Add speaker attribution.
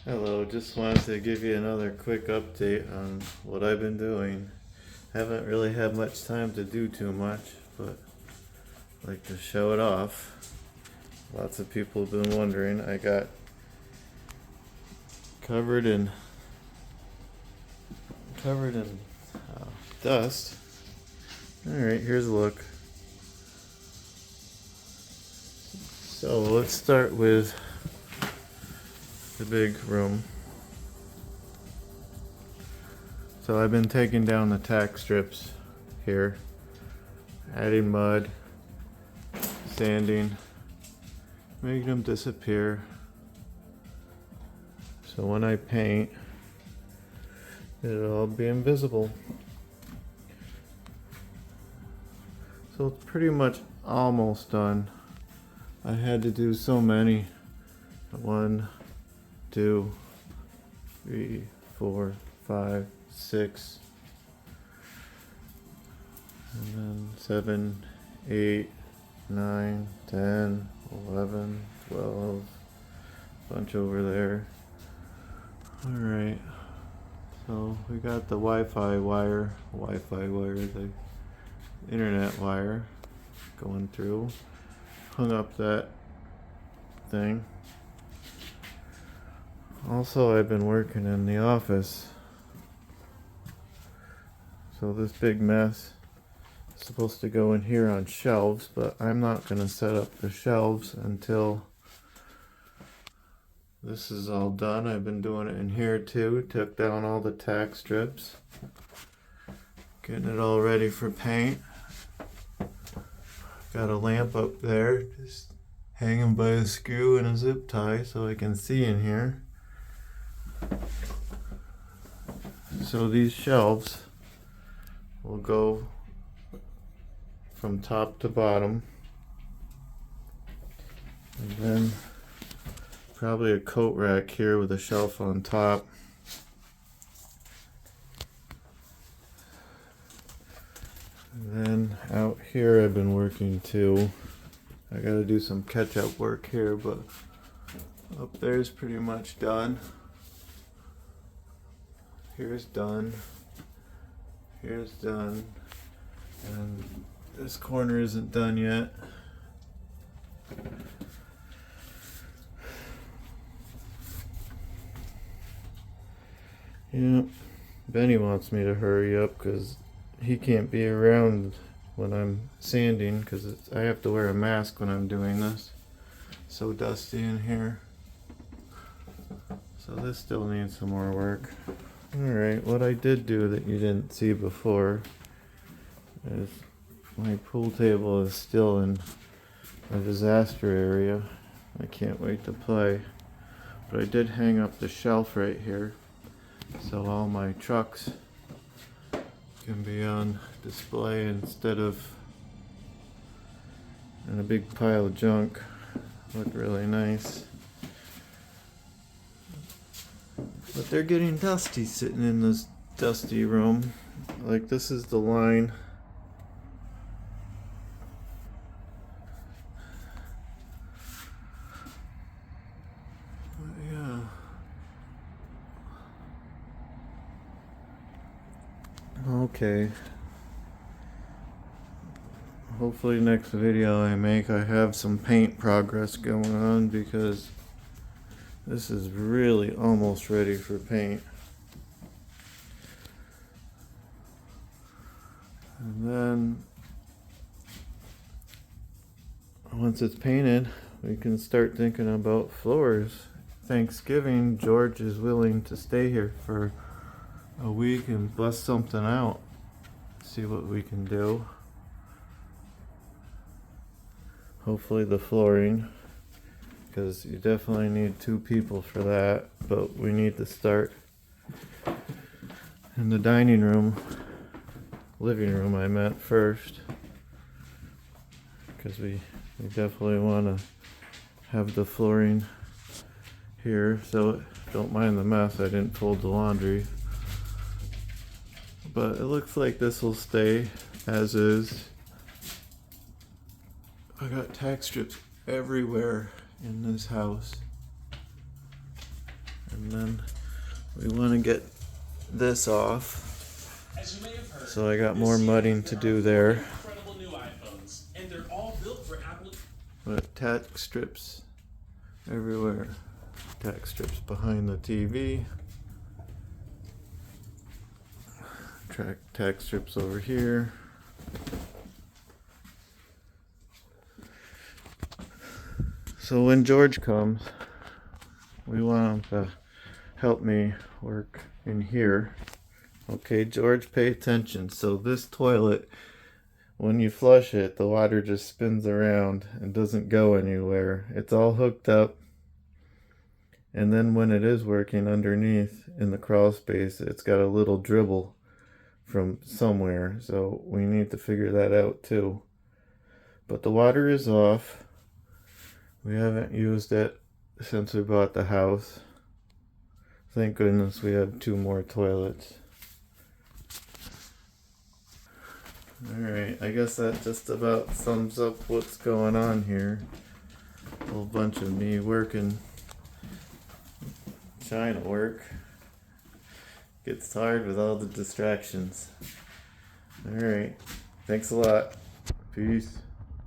Speaker 1: Hello, just wanted to give you another quick update on what I've been doing. Haven't really had much time to do too much, but I like to show it off. Lots of people have been wondering. I got covered in uh, dust. Alright, here's a look. So let's start with the big room. So I've been taking down the tack strips here, adding mud, sanding, making them disappear. So when I paint, it'll all be invisible. So it's pretty much almost done. I had to do so many. 1, 2, 3, 4, 5, 6, and then 7, 8, 9, 10, 11, 12, bunch over there. Alright, so we got the Wi-Fi wire, the internet wire going through. Hung up that thing. Also, I've been working in the office. So this big mess is supposed to go in here on shelves, but I'm not going to set up the shelves until this is all done. I've been doing it in here too. Took down all the tack strips. Getting it all ready for paint. Got a lamp up there, just hanging by a screw and a zip tie so I can see in here. So these shelves will go from top to bottom, and then probably a coat rack here with a shelf on top. And then out here I've been working too. I gotta do some catch-up work here, but up there's pretty much done. Here's done. Here's done. And this corner isn't done yet. Yeah, Benny wants me to hurry up because he can't be around when I'm sanding because I have to wear a mask when I'm doing this. So dusty in here. So this still needs some more work. Alright, what I did do that you didn't see before is my pool table is still in a disaster area. I can't wait to play. But I did hang up the shelf right here so all my trucks can be on display instead of in a big pile of junk. Look really nice. But they're getting dusty sitting in this dusty room. Like, this is the line. Yeah. Okay. Hopefully next video I make I have some paint progress going on because this is really almost ready for paint. And then once it's painted, we can start thinking about floors. Thanksgiving, George is willing to stay here for a week and bust something out. See what we can do. Hopefully the flooring, because you definitely need 2 people for that, but we need to start in the dining room, living room I meant first, because we definitely want to have the flooring here. So don't mind the mess, I didn't fold the laundry, but it looks like this will stay as is. I got tack strips everywhere in this house. And then we want to get this off. So I got more mudding to do there. But tack strips everywhere. Tack strips behind the TV. Tack strips over here. So when George comes, we want him to help me work in here. Okay, George, pay attention. So this toilet, when you flush it, the water just spins around and doesn't go anywhere. It's all hooked up. And then when it is working underneath in the crawl space, it's got a little dribble from somewhere. So we need to figure that out too. But the water is off. We haven't used it since we bought the house. Thank goodness we have 2 more toilets. Alright, I guess that just about sums up what's going on here. A whole bunch of me working, trying to work. Gets hard with all the distractions. Alright, thanks a lot. Peace.